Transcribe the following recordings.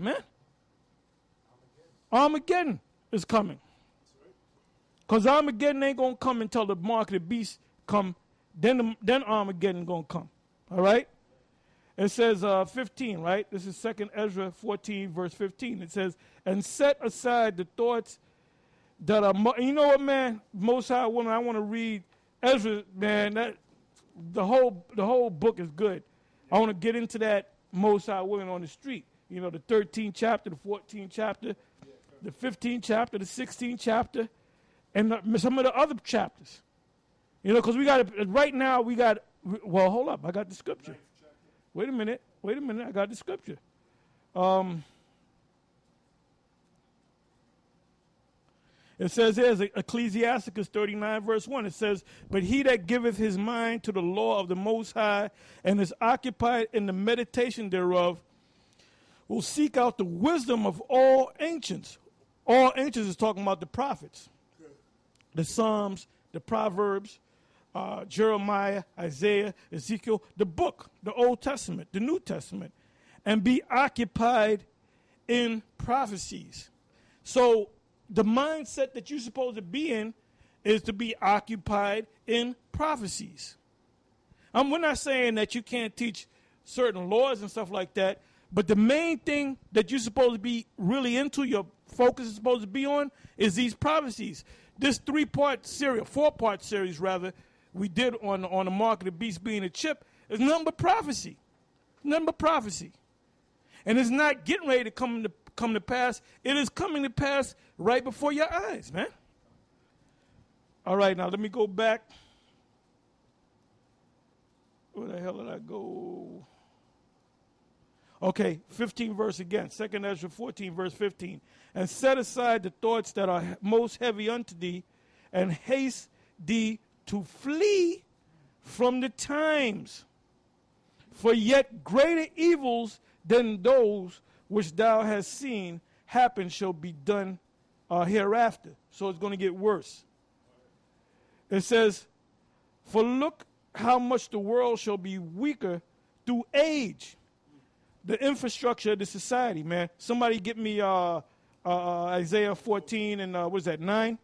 man. Armageddon is coming. Because Armageddon ain't going to come until the mark of the beast come. Then Armageddon going to come. All right? It says 15, right? This is 2nd Ezra 14, verse 15. It says, and set aside the thoughts that are, you know what, man? Most High, when I want to read Ezra, man, the whole book is good. I want to get into that Most High willing on the street. You know, the 13th chapter, the 14th chapter, the 15th chapter, the 16th chapter, and some of the other chapters. You know, because we got, right now, well, hold up, I got the scripture. Wait a minute, I got the scripture. It says here, Ecclesiasticus 39, verse 1, it says, but he that giveth his mind to the law of the Most High and is occupied in the meditation thereof will seek out the wisdom of all ancients. All ancients is talking about the prophets, the Psalms, the Proverbs, Jeremiah, Isaiah, Ezekiel, the book, the Old Testament, the New Testament, and be occupied in prophecies. So the mindset that you're supposed to be in is to be occupied in prophecies. We're not saying that you can't teach certain laws and stuff like that, but the main thing that you're supposed to be really into, your focus is supposed to be on, is these prophecies. This 4-part series, we did on the mark of the beast being a chip, is nothing but prophecy. Nothing but prophecy. And it's not getting ready to come to pass. It is coming to pass right before your eyes, man. All right, now let me go back. Where the hell did I go? Okay, 15 verse again. 2nd Ezra 14, verse 15. And set aside the thoughts that are most heavy unto thee, and haste thee to flee from the times. For yet greater evils than those which thou hast seen happen shall be done hereafter. So it's going to get worse. It says, for look how much the world shall be weaker through age. The infrastructure of the society, man. Somebody get me Isaiah 14 and what is that, 9?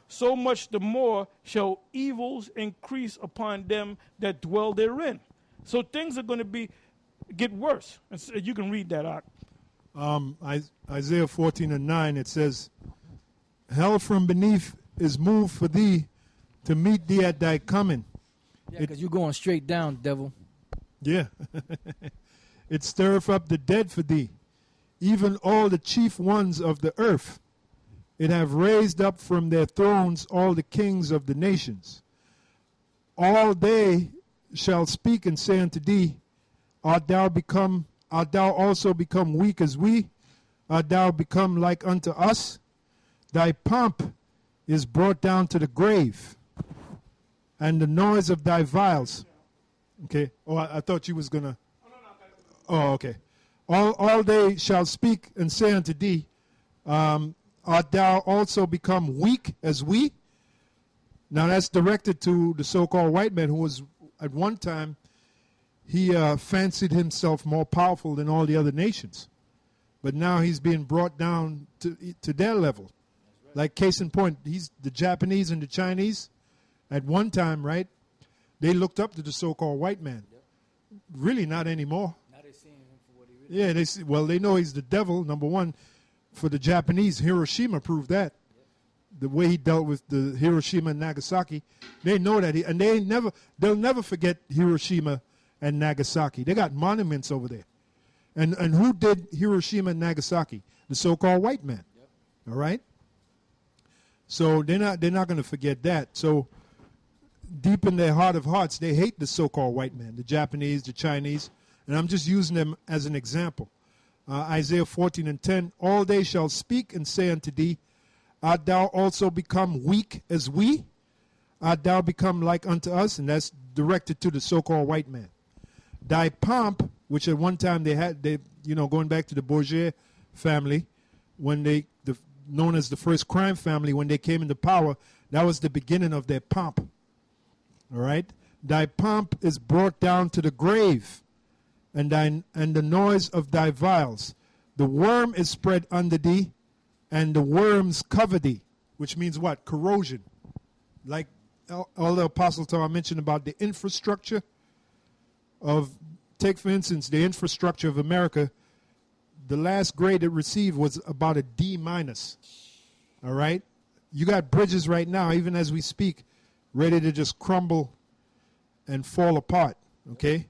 So much the more shall evils increase upon them that dwell therein. So things are going to get worse. You can read that out. Isaiah 14 and 9, it says, hell from beneath is moved for thee to meet thee at thy coming. Yeah, because you're going straight down, devil. Yeah. It stirreth up the dead for thee, even all the chief ones of the earth. It have raised up from their thrones all the kings of the nations. All they shall speak and say unto thee, art thou also become weak as we? Art thou become like unto us? Thy pomp is brought down to the grave, and the noise of thy vials. Okay. Oh, I thought you was going to. Oh, okay. All they shall speak and say unto thee, art thou also become weak as we? Now that's directed to the so-called white man who was at one time, he fancied himself more powerful than all the other nations. But now he's being brought down to their level. Right. Like case in point, the Japanese and the Chinese, at one time, right, they looked up to the so-called white man. Yep. Really not anymore. Now they're seeing him for what he really is. They know he's the devil, number one. For the Japanese, Hiroshima proved that. Yep. The way he dealt with the Hiroshima and Nagasaki, they know that. They'll never forget Hiroshima and Nagasaki. They got monuments over there. And who did Hiroshima and Nagasaki? The so-called white man. Yep. All right? So they're not going to forget that. So deep in their heart of hearts, they hate the so-called white man, the Japanese, the Chinese. And I'm just using them as an example. Isaiah 14 and 10, all they shall speak and say unto thee, art thou also become weak as we? Art thou become like unto us? And that's directed to the so-called white man. Thy pomp, which at one time they had, going back to the Bourget family, when known as the first crime family, when they came into power, that was the beginning of their pomp. All right? Thy pomp is brought down to the grave, and the noise of thy vials. The worm is spread under thee, and the worms cover thee, which means what? Corrosion. Like all the Apostle Paul mentioned about the infrastructure of, take for instance, the infrastructure of America. The last grade it received was about a D minus. All right? You got bridges right now, even as we speak, ready to just crumble and fall apart. Okay?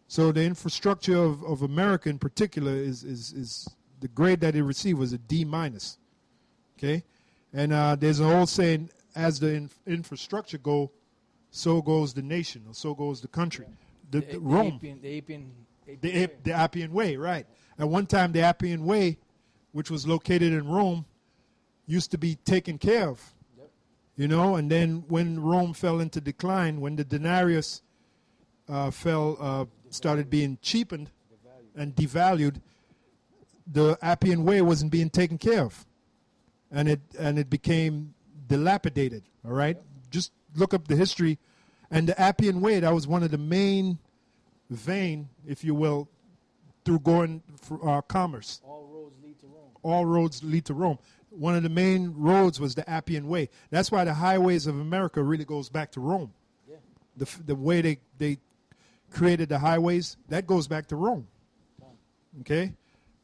So the infrastructure of America in particular is the grade that it received was a D minus. Okay? And there's an old saying, as the infrastructure go, so goes the nation, or so goes the country. The Rome. The Appian Way, right. At one time, the Appian Way, which was located in Rome, used to be taken care of. Yep. You know, and then when Rome fell into decline, when the denarius started being cheapened and devalued, the Appian Way wasn't being taken care of. And it became dilapidated, all right? Yep. Just look up the history. And the Appian Way, that was one of the main vein, if you will, through going for commerce. All roads lead to Rome. All roads lead to Rome. One of the main roads was the Appian Way. That's why the highways of America really goes back to Rome. Yeah. The way they created the highways, that goes back to Rome. Okay?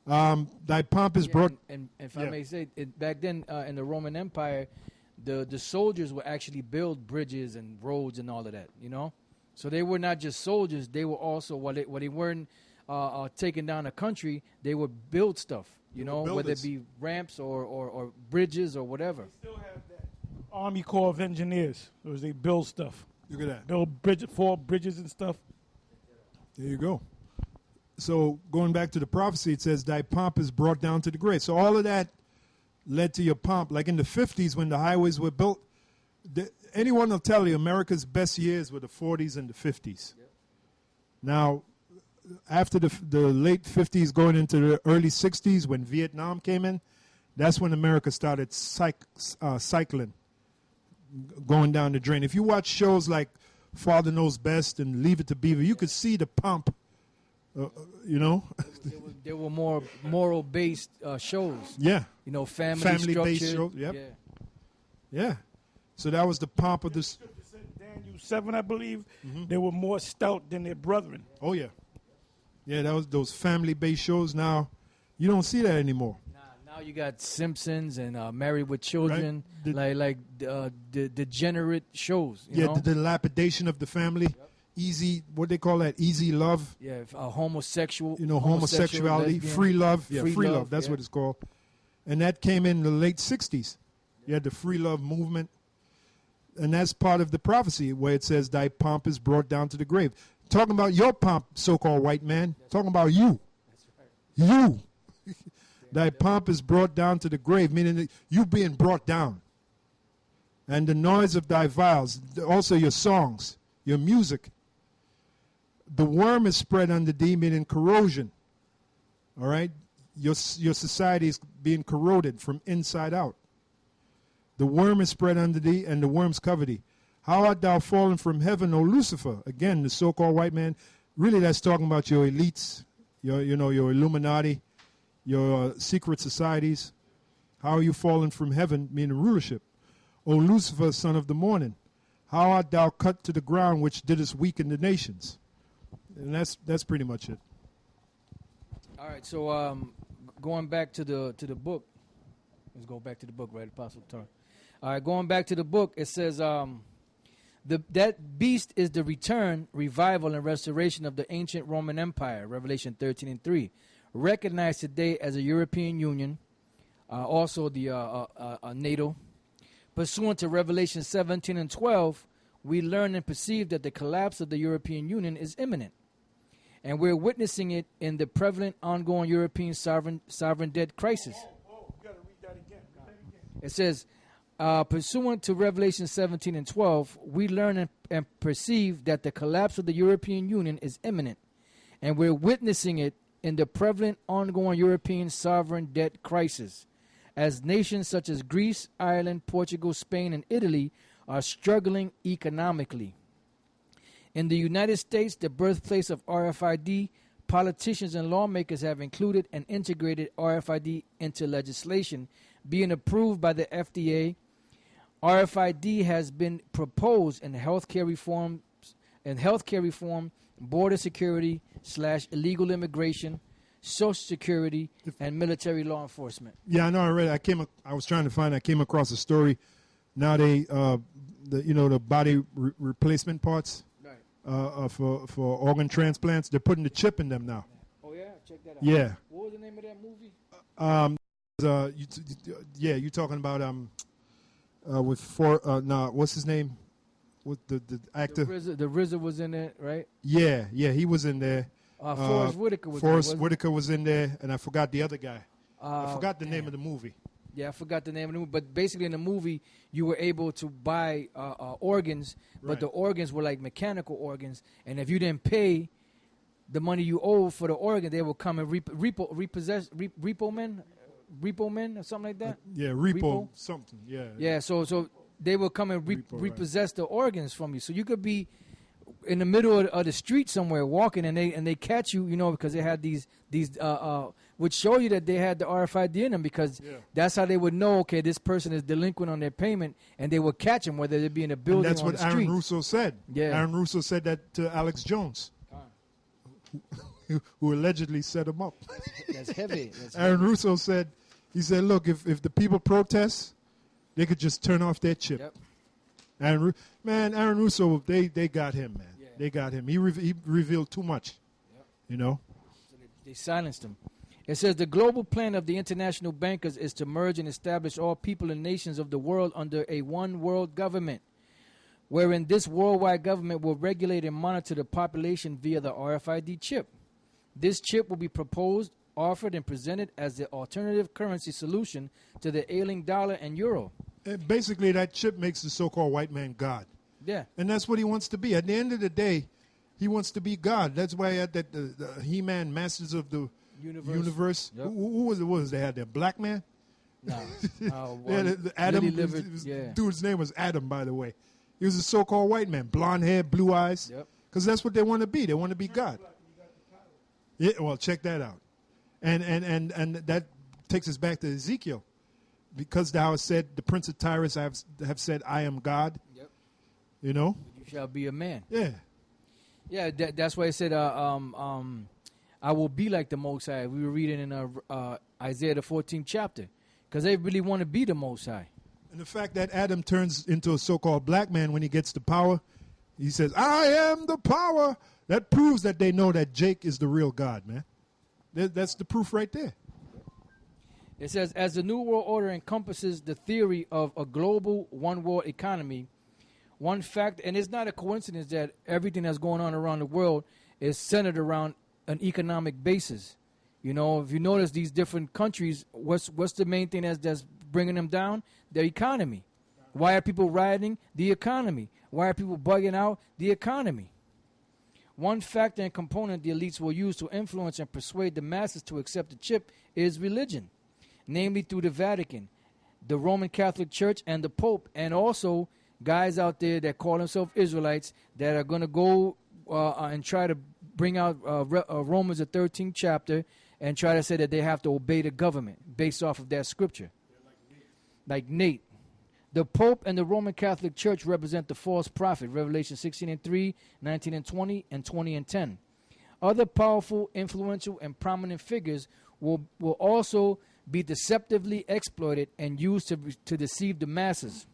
Thy pomp is brought... And if I may say, back then in the Roman Empire, the soldiers would actually build bridges and roads and all of that, you know? So they were not just soldiers. They were also, while they weren't taking down a country, they would build stuff, you know, whether it be ramps or bridges or whatever. They still have that Army Corps of Engineers. Those they build stuff. Look at that. Build fall bridges and stuff. There you go. So going back to the prophecy, it says, thy pomp is brought down to the grave. So all of that led to your pomp. Like in the 50s when the highways were built, anyone will tell you America's best years were the 40s and the 50s. Yep. Now, after the late 50s going into the early 60s when Vietnam came in, that's when America started cycling, going down the drain. If you watch shows like Father Knows Best and Leave It to Beaver, you could see the pomp, you know. There were more moral-based shows. Yeah. You know, family-based shows. Yep. Yeah. So that was the pomp of this. Daniel 7, I believe, they were more stout than their brethren. Oh, yeah. Yeah, that was those family-based shows. Now, you don't see that anymore. Now you got Simpsons and Married with Children, right? The degenerate shows. You know? The dilapidation of the family. Yep. Easy, what they call that? Easy love. Yeah, homosexual. You know, homosexuality, lesbian, free love. Yeah, free love. That's yeah. what it's called. And that came in the late 60s. You had the free love movement. And that's part of the prophecy where it says, thy pomp is brought down to the grave. Talking about your pomp, so-called white man. Talking about you. That's right. You. Thy pomp is brought down to the grave, meaning that you being brought down. And the noise of thy vials, also your songs, your music. The worm is spread under thee, meaning corrosion. All right? Your society is being corroded from inside out. The worm is spread under thee, and the worms cover thee. How art thou fallen from heaven, O Lucifer? Again, the so-called white man. Really, that's talking about your elites, your Illuminati, your secret societies. How are you fallen from heaven, meaning rulership? O Lucifer, son of the morning, how art thou cut to the ground, which didst weaken the nations? And that's pretty much it. All right, so going back to the book. Let's go back to the book, right, Apostle Turn. All right, going back to the book, it says, that beast is the return, revival, and restoration of the ancient Roman Empire, Revelation 13:3, recognized today as a European Union, also the NATO. Pursuant to Revelation 17:12, we learn and perceive that the collapse of the European Union is imminent, and we're witnessing it in the prevalent, ongoing European sovereign debt crisis. You got to read that again. It says, pursuant to Revelation 17:12, we learn and perceive that the collapse of the European Union is imminent, and we're witnessing it in the prevalent, ongoing European sovereign debt crisis, as nations such as Greece, Ireland, Portugal, Spain, and Italy are struggling economically. In the United States, the birthplace of RFID, politicians and lawmakers have included and integrated RFID into legislation being approved by the FDA. RFID has been proposed in healthcare reform, border security / illegal immigration, Social Security, and military law enforcement. Yeah, I know. I read it. I was trying to find. I came across a story. Now the body replacement parts, Right. for organ transplants. They're putting the chip in them now. Oh yeah, check that out. Yeah. What was the name of that movie? You talking about what's his name? With the actor. The RZA was in it, right? Yeah, he was in there. Forrest Whitaker was Forrest in it. Whitaker was in there, and I forgot the other guy. I forgot the Damn. name of the movie. Yeah, I forgot the name of the movie. But basically in the movie, you were able to buy organs, but Right. the organs were like mechanical organs. And if you didn't pay the money you owe for the organ, they will come and repo men or something like that. Yeah, repo something. Yeah. Yeah, so they will come and Repo, right. repossess the organs from you. So you could be in the middle of the street somewhere walking, and they catch you, because they had these would show you that they had the RFID in them, because that's how they would know, okay, this person is delinquent on their payment, and they would catch them whether they be in a building And that's or on what the street. Aaron Russo said. Yeah. Aaron Russo said that to Alex Jones, who allegedly set him up. That's heavy. That's Aaron heavy. Russo said, look, if the people protest, they could just turn off their chip. Yep. Aaron Russo, they got him, man. Yeah. They got him. He revealed too much, Yep. So they silenced him. It says the global plan of the international bankers is to merge and establish all people and nations of the world under a one world government, wherein this worldwide government will regulate and monitor the population via the RFID chip. This chip will be proposed, offered, and presented as the alternative currency solution to the ailing dollar and euro. And basically, that chip makes the so-called white man God. Yeah. And that's what he wants to be. At the end of the day, he wants to be God. That's why at the He-Man Masters of the Universe. Yep. Who was it? What was they had there? Black Man? No. Adam. Lily-livered, yeah. Dude's name was Adam, by the way. He was a so-called white man. Blonde hair, blue eyes. Yep. Because that's what they want to be. They want to be God. Yeah, well, check that out. And that takes us back to Ezekiel. Because thou hast said, the prince of Tyrus have said, I am God. Yep. You know? You shall be a man. Yeah. Yeah, that's why it said, I will be like the Most High. We were reading in Isaiah the 14th chapter, because they really want to be the Most High. And the fact that Adam turns into a so-called black man when he gets the power, he says, I am the power. That proves that they know that Jake is the real God, man. That's the proof right there. It says, as the New World Order encompasses the theory of a global one-world economy, one fact, and it's not a coincidence that everything that's going on around the world is centered around an economic basis. If you notice these different countries, what's the main thing that's bringing them down? Their economy. Why are people rioting? The economy. Why are people bugging out? The economy. One factor and component the elites will use to influence and persuade the masses to accept the chip is religion, namely through the Vatican, the Roman Catholic Church, and the Pope, and also guys out there that call themselves Israelites that are going to go and try to bring out Romans the 13th chapter and try to say that they have to obey the government based off of that scripture. Like Nate. The Pope and the Roman Catholic Church represent the false prophet, Revelation 16:3, 19:20, and 20:10. Other powerful, influential, and prominent figures will also be deceptively exploited and used to deceive the masses.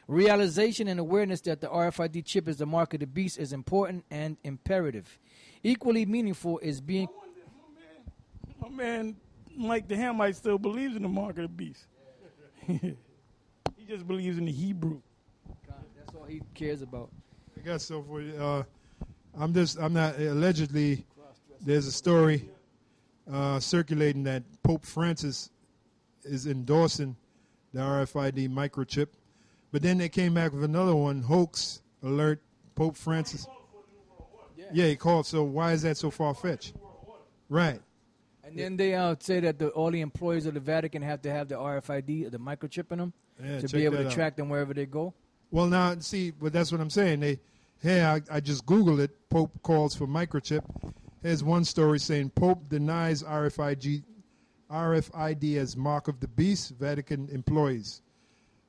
Realization and awareness that the RFID chip is the mark of the beast is important and imperative. Equally meaningful is being... My man Mike the Hamite still believes in the mark of the beast. He just believes in the Hebrew. That's all he cares about. I guess so. I'm not, allegedly, there's a story circulating that Pope Francis is endorsing the RFID microchip. But then they came back with another one, hoax alert, Pope Francis. Yeah, he called. So why is that so far-fetched? Right. And then they say that all the employees of the Vatican have to have the RFID, the microchip in them, to be able to track them wherever they go. Well, now, see, but that's what I'm saying. I just Googled it. Pope calls for microchip. Here's one story saying Pope denies RFID as mark of the beast. Vatican employees.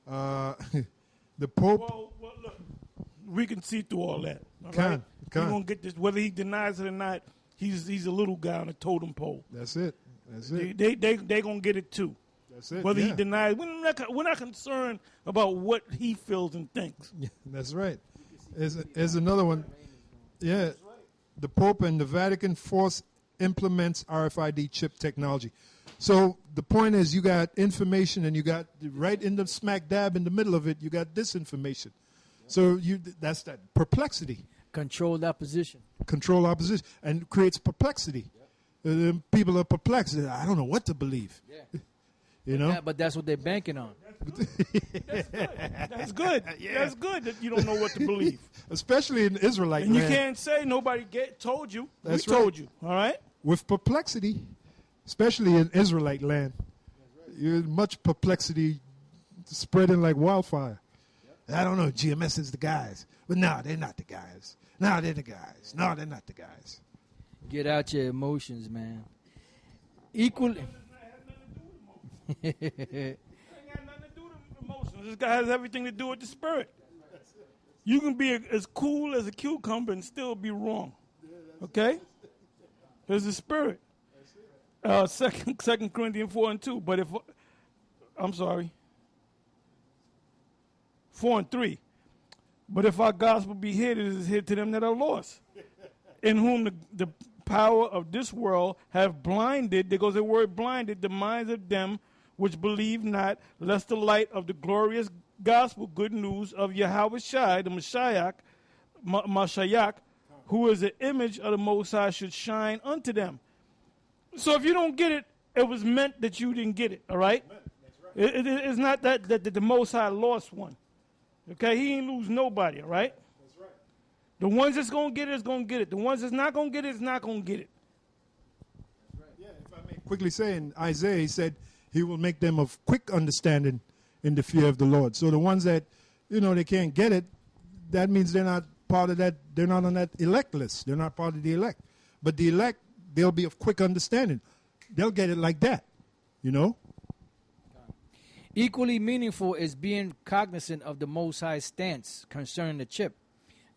The Pope Well, look, we can see through all that. All Can. right? We're gonna get this. Whether he denies it or not, he's a little guy on a totem pole. That's it. That's it. They gonna get it too. That's it. Whether he yeah. denies, we're not concerned about what he feels and thinks. Yeah, that's right. There's another one. Yeah. The Pope and the Vatican force implements RFID chip technology. So the point is, you got information, and you got right in the smack dab in the middle of it, you got disinformation. So that's that perplexity. Controlled opposition. Control opposition, and creates perplexity. People are perplexed. I don't know what to believe. Yeah. You know? Yeah, but that's what they're banking on. That's good. Yeah. That's good that you don't know what to believe. Especially in Israelite And you land. can't say nobody told you. That's we right. told you. All right? With perplexity, especially in Israelite land. You're much perplexity spreading like wildfire. I don't know, GMS is the guys. But no, they're not the guys. No, they're the guys. No, they're not the guys. Get out your emotions, man. Equally. It ain't got nothing to do with emotions. This guy has everything to do with the spirit. You can be as cool as a cucumber and still be wrong. Okay? There's the spirit. Second Corinthians 4:2. But if I'm sorry. 4:3. But if our gospel be hid, it is hid to them that are lost, in whom the power of this world have blinded, there goes the word blinded, the minds of them which believe not, lest the light of the glorious gospel, good news of Yahweh Shai, the Mashiach, who is the image of the Most High, should shine unto them. So if you don't get it, it was meant that you didn't get it, all right? It's not that the Most High lost one. Okay, he ain't lose nobody, all right? That's right. The ones that's going to get it is going to get it. The ones that's not going to get it is not going to get it. That's right. Yeah, if I may quickly say, in Isaiah, he said he will make them of quick understanding in the fear of the Lord. So the ones that, they can't get it, that means they're not part of that, they're not on that elect list. They're not part of the elect. But the elect, they'll be of quick understanding. They'll get it like that, Equally meaningful is being cognizant of the Most High's stance concerning the chip,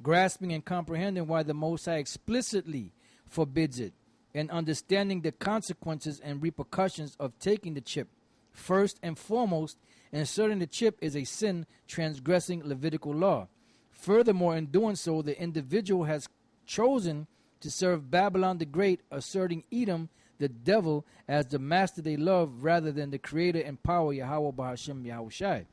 grasping and comprehending why the Most High explicitly forbids it, and understanding the consequences and repercussions of taking the chip. First and foremost, inserting the chip is a sin transgressing Levitical law. Furthermore, in doing so, the individual has chosen to serve Babylon the Great, asserting Edom, the devil, as the master they love, rather than the creator and power, Yahweh Bahashim Yahushai.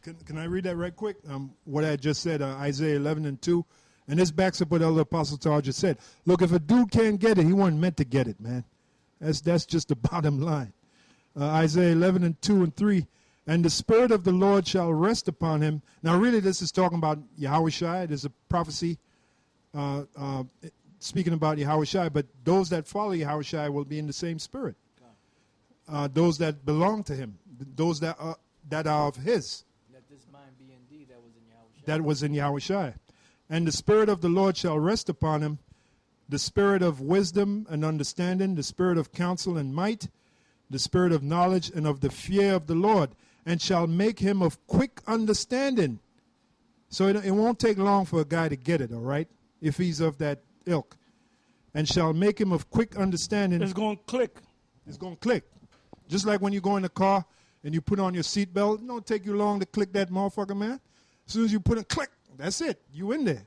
Can I read that right quick? What I just said, Isaiah 11:2. And this backs up what Elder Apostle Tar just said. Look, if a dude can't get it, he wasn't meant to get it, man. That's just the bottom line. Isaiah 11:2-3. And the Spirit of the Lord shall rest upon him. Now, really, this is talking about Yahushai. There's a prophecy speaking about Yahushai, but those that follow Yahushai will be in the same spirit. Those that belong to him, those that are of his. Let this mind be in thee that was in Yahushai. That was in Yahushai. And the Spirit of the Lord shall rest upon him, the Spirit of wisdom and understanding, the Spirit of counsel and might, the Spirit of knowledge and of the fear of the Lord, and shall make him of quick understanding. So it won't take long for a guy to get it, all right, if he's of that ilk. And shall make him of quick understanding. It's going to click. It's going to click. Just like when you go in the car and you put on your seatbelt, it don't take you long to click that motherfucker, man. As soon as you put it, click, that's it. You in there,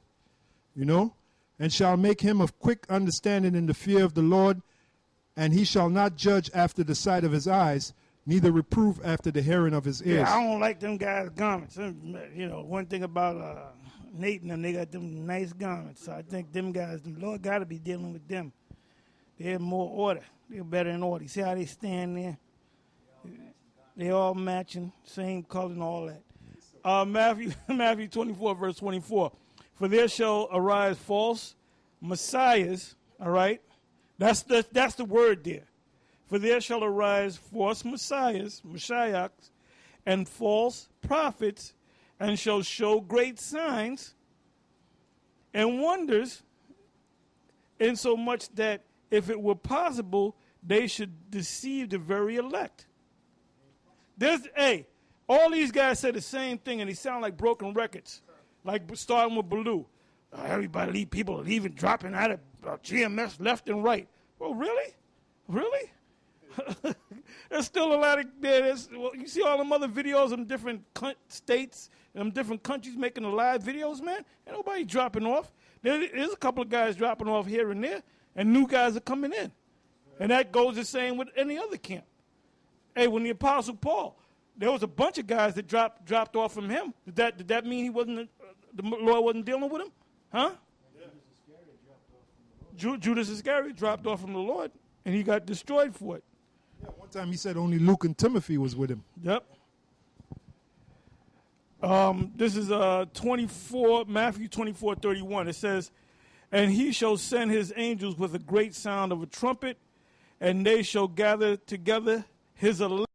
And shall make him of quick understanding in the fear of the Lord, and he shall not judge after the sight of his eyes, neither reprove after the hearing of his ears. Yeah, I don't like them guys' garments. One thing about Nate and them, they got them nice garments. So I think them guys, the Lord got to be dealing with them. They have more order. They're better in order. You see how they stand there? They all matching, same color and all that. Matthew 24, verse 24. For there shall arise false messiahs, all right? That's the word there. For there shall arise false messiahs, Mashiachs, and false prophets, and shall show great signs and wonders in so much that if it were possible, they should deceive the very elect. All these guys say the same thing, and they sound like broken records, like starting with Baloo. People leaving, dropping out of GMS left and right. Well, really? Really? There's still a lot of you see all them other videos in different states and different countries making the live videos, man. Ain't nobody dropping off. There's a couple of guys dropping off here and there, and new guys are coming in. And that goes the same with any other camp. Hey, when the Apostle Paul, there was a bunch of guys that dropped off from him. Did that mean he wasn't the Lord wasn't dealing with him? Huh? Judas Iscariot dropped off from the Lord, and he got destroyed for it. Yeah, one time he said only Luke and Timothy was with him. Yep. This is Matthew 24:31. It says, "And he shall send his angels with a great sound of a trumpet, and they shall gather together his elect